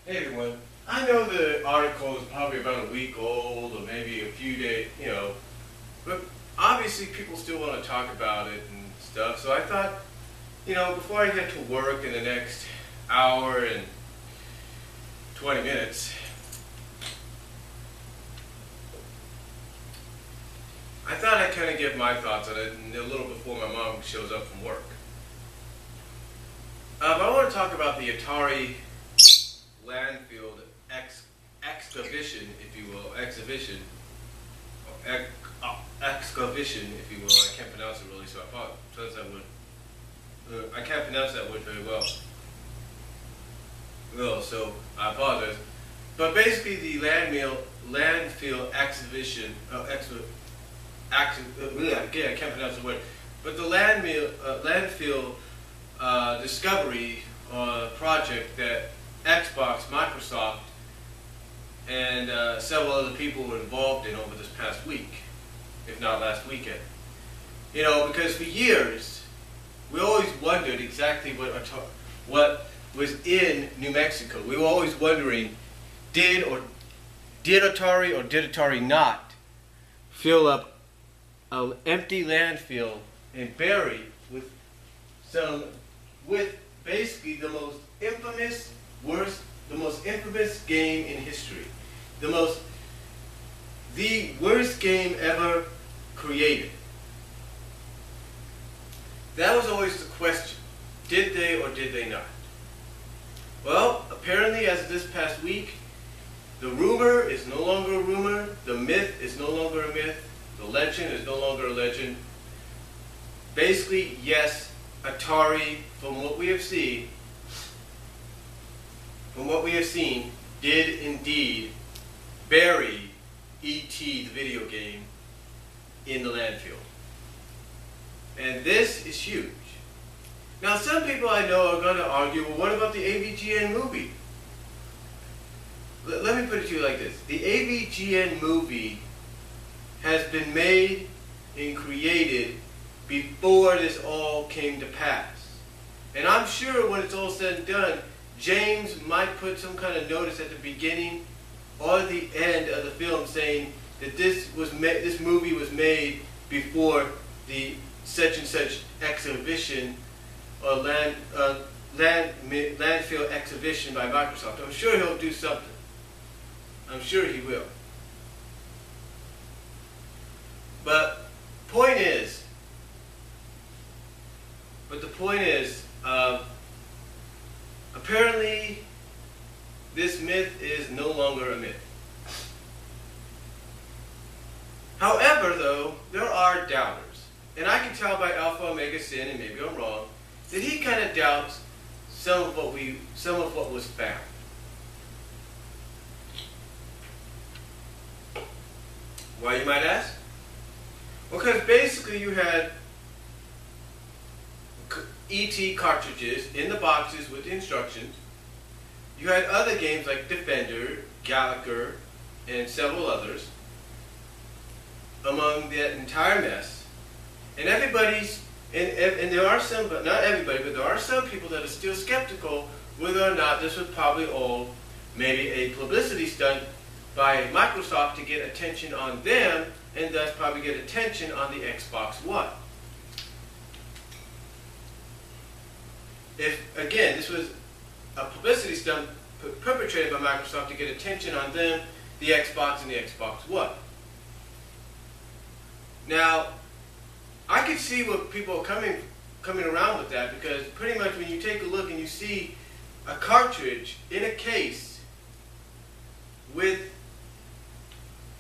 Hey everyone, I know the article is probably about a week old or maybe a few days, but obviously people still want to talk about it and stuff. So I thought, before I get to work in the next hour and 20 minutes, I thought I'd kind of give my thoughts on it a little before my mom shows up from work. But I want to talk about the Atari Landfill excavation, if you will, excavation, if you will. I can't pronounce it really, so I can't pronounce that word very well. So I apologize. But basically, the landfill excavation, again, I can't pronounce the word. But the landfill discovery project that Xbox, Microsoft, and several other people were involved in over this past week, if not last weekend. Because for years, we always wondered exactly what was in New Mexico. We were always wondering, did Atari or did Atari not fill up an empty landfill and bury with basically the most infamous game in history. The worst game ever created. That was always the question. Did they or did they not? Well, apparently as of this past week, the rumor is no longer a rumor, the myth is no longer a myth, the legend is no longer a legend. Basically, yes, Atari, from what we have seen, did indeed bury E.T. the video game in the landfill. And this is huge. Now, some people I know are going to argue, well, what about the AVGN movie? Let me put it to you like this. The AVGN movie has been made and created before this all came to pass. And I'm sure when it's all said and done, James might put some kind of notice at the beginning or the end of the film saying that this movie was made before the such and such exhibition or landfill exhibition by Microsoft. I'm sure he'll do something. I'm sure he will. But the point is, apparently this myth is no longer a myth. However, though, there are doubters. And I can tell by Alpha Omega Sin, and maybe I'm wrong, that he kind of doubts some of what was found. Why, you might ask? Well, because basically you had E.T. cartridges in the boxes with the instructions. You had other games like Defender, Gallagher, and several others among that entire mess. And and there are some, but not everybody, but there are some people that are still skeptical whether or not this was probably all maybe a publicity stunt by Microsoft to get attention on them and thus probably get attention on the Xbox One. If, again, this was a publicity stunt perpetrated by Microsoft to get attention on them, the Xbox and the Xbox One. Now, I can see what people are coming around with that, because pretty much when you take a look and you see a cartridge in a case with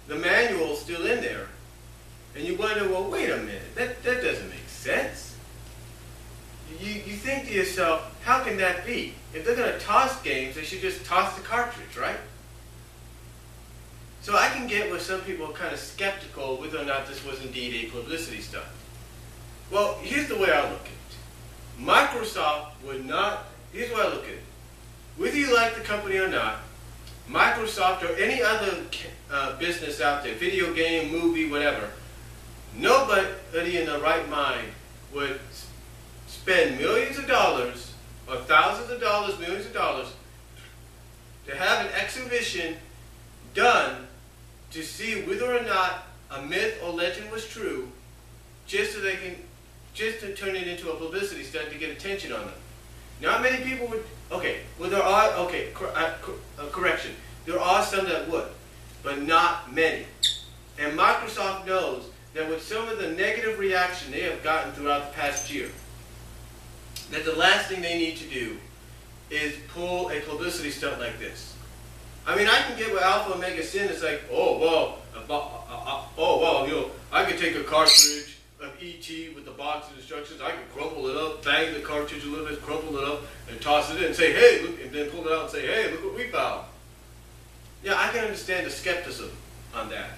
the manual still in there, and you wonder, well, wait a minute, that doesn't make sense. You think to yourself, how can that be? If they're going to toss games, they should just toss the cartridge, right? So I can get where some people are kind of skeptical whether or not this was indeed a publicity stunt. Well, here's the way I look at it. Microsoft would not, here's the way I look at it. Whether you like the company or not, Microsoft or any other business out there, video game, movie, whatever, nobody in their right mind would spend millions of dollars or thousands of dollars, millions of dollars to have exhibition done to see whether or not a myth or legend was true, just so they can, just to turn it into a publicity stunt to get attention on them. Not many people would, okay, well there are, okay, correction, there are some that would, but not many. And Microsoft knows that with some of the negative reaction they have gotten throughout the past year, that the last thing they need to do is pull a publicity stunt like this. I mean, I can get with Alpha Omega Sin. It's like, oh well, you know, I could take a cartridge of ET with the box of instructions. I could crumple it up, bang the cartridge a little bit, crumple it up, and toss it in and say, hey, look, and then pull it out and say, hey, look what we found. Yeah, I can understand the skepticism on that.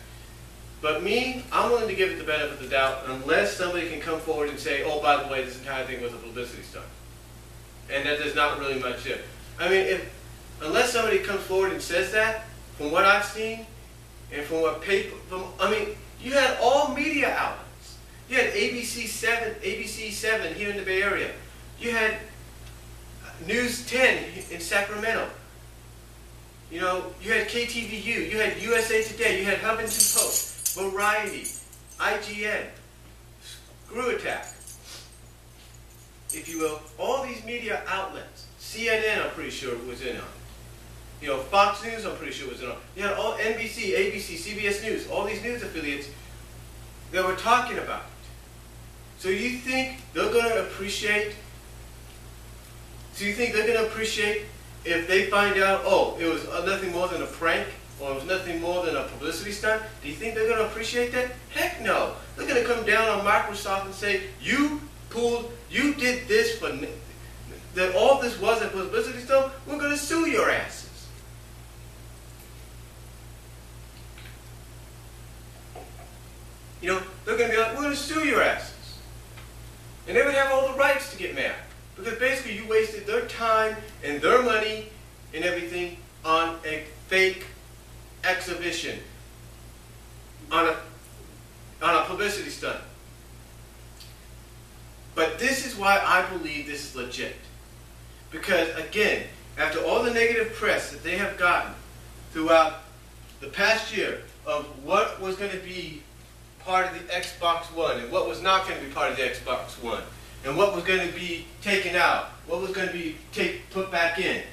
But me, I'm willing to give it the benefit of the doubt unless somebody can come forward and say, oh, by the way, this entire thing was a publicity stunt. And that there's not really much there. I mean, unless somebody comes forward and says that, from what I've seen, and from what I mean, you had all media outlets. You had ABC7 here in the Bay Area. You had News 10 in Sacramento. You know, you had KTVU, you had USA Today, you had Huffington Post, Variety, IGN, Screw Attack, if you will. All these media outlets. CNN, I'm pretty sure, was in on it. You know, Fox News, I'm pretty sure was in on it. You had all NBC, ABC, CBS News, all these news affiliates that were talking about it. So you think they're going to appreciate? So you think they're going to appreciate if they find out, oh, it was nothing more than a prank, or it was nothing more than a publicity stunt? Do you think they're going to appreciate that? Heck no. They're going to come down on Microsoft and say, you did this for, that all this was a publicity stunt, we're going to sue your asses. You know, they're going to be like, we're going to sue your asses. And they would have all the rights to get mad. Because basically you wasted their time and their money and everything on a fake exhibition, on a publicity stunt. But this is why I believe this is legit. Because again, after all the negative press that they have gotten throughout the past year of what was going to be part of the Xbox One and what was not going to be part of the Xbox One, and what was going to be taken out, what was going to be put back in.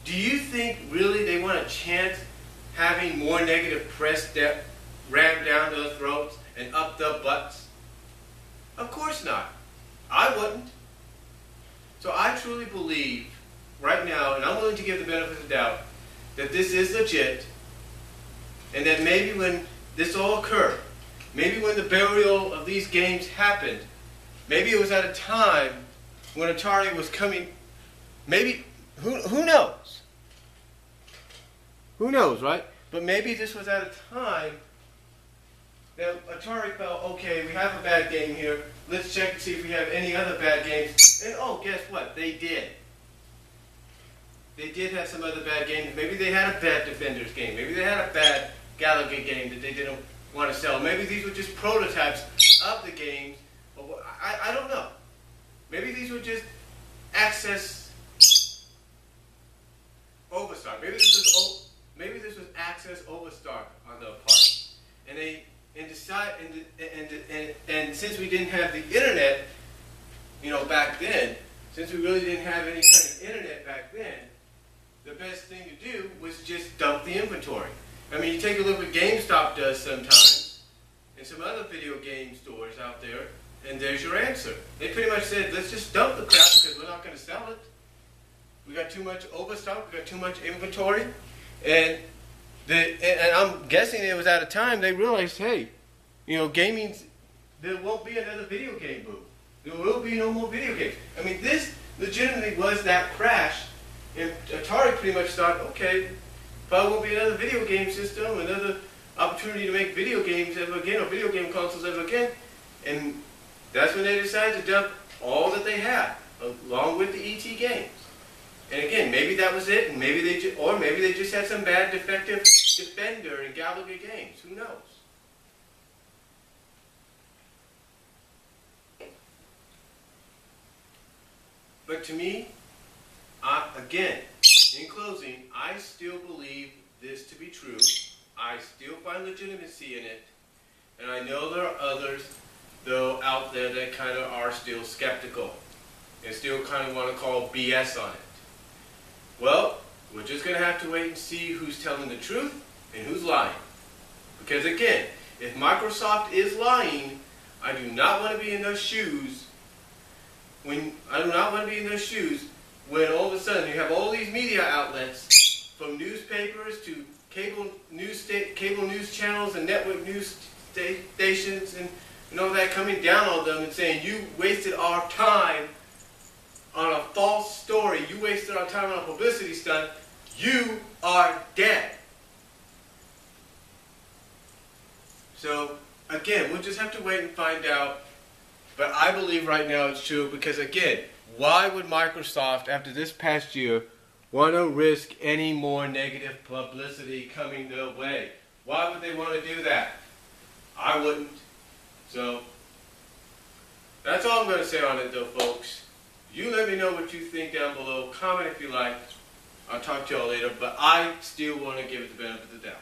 Do you think really they want to chance having more negative press that rammed down their throats and up their butts? Of course not. I wouldn't. So I truly believe right now, and I'm willing to give the benefit of the doubt, that this is legit, and that maybe when this all occurred, maybe when the burial of these games happened, maybe it was at a time when Atari was coming, maybe, who knows? Who knows, right? But maybe this was at a time that Atari felt, okay, we have a bad game here, let's check and see if we have any other bad games. And oh, guess what? They did. They did have some other bad games. Maybe they had a bad Defenders game. Maybe they had a bad Gallagher game that they didn't want to sell. Maybe these were just prototypes of the games. I don't know. Maybe these were just access overstock. Maybe this was access overstock on their part. And since we didn't have the internet, you know, back then, since we really didn't have any kind of internet back then, the best thing to do was just dump the inventory. I mean, you take a look what GameStop does sometimes, and some other video game stores out there, and there's your answer. They pretty much said, let's just dump the crap because we're not going to sell it. We got too much overstock, we got too much inventory, and I'm guessing it was at a time they realized, hey, you know, gaming, there won't be another video game boom. There will be no more video games. I mean, this legitimately was that crash, and Atari pretty much thought, okay, probably won't be another video game system, another opportunity to make video games ever again, or video game consoles ever again, and that's when they decided to dump all that they had, along with the ET games. And again, maybe that was it, and maybe they just had some bad defective Defender and Gallagher games. Who knows? But to me, again, in closing, I still believe this to be true. I still find legitimacy in it. And I know there are others, though, out there that kind of are still skeptical and still kind of want to call BS on it. Well, we're just going to have to wait and see who's telling the truth and who's lying. Because again, if Microsoft is lying, I do not want to be in those shoes. When all of a sudden you have all these media outlets, from newspapers to cable news channels and network news stations and all that, coming down on them and saying, you wasted our time on a false story, you wasted our time on a publicity stunt, you are dead. So again, we'll just have to wait and find out. But I believe right now it's true because, again, why would Microsoft, after this past year, want to risk any more negative publicity coming their way? Why would they want to do that? I wouldn't. So that's all I'm going to say on it, though, folks. You let me know what you think down below. Comment if you like. I'll talk to y'all later. But I still want to give it the benefit of the doubt.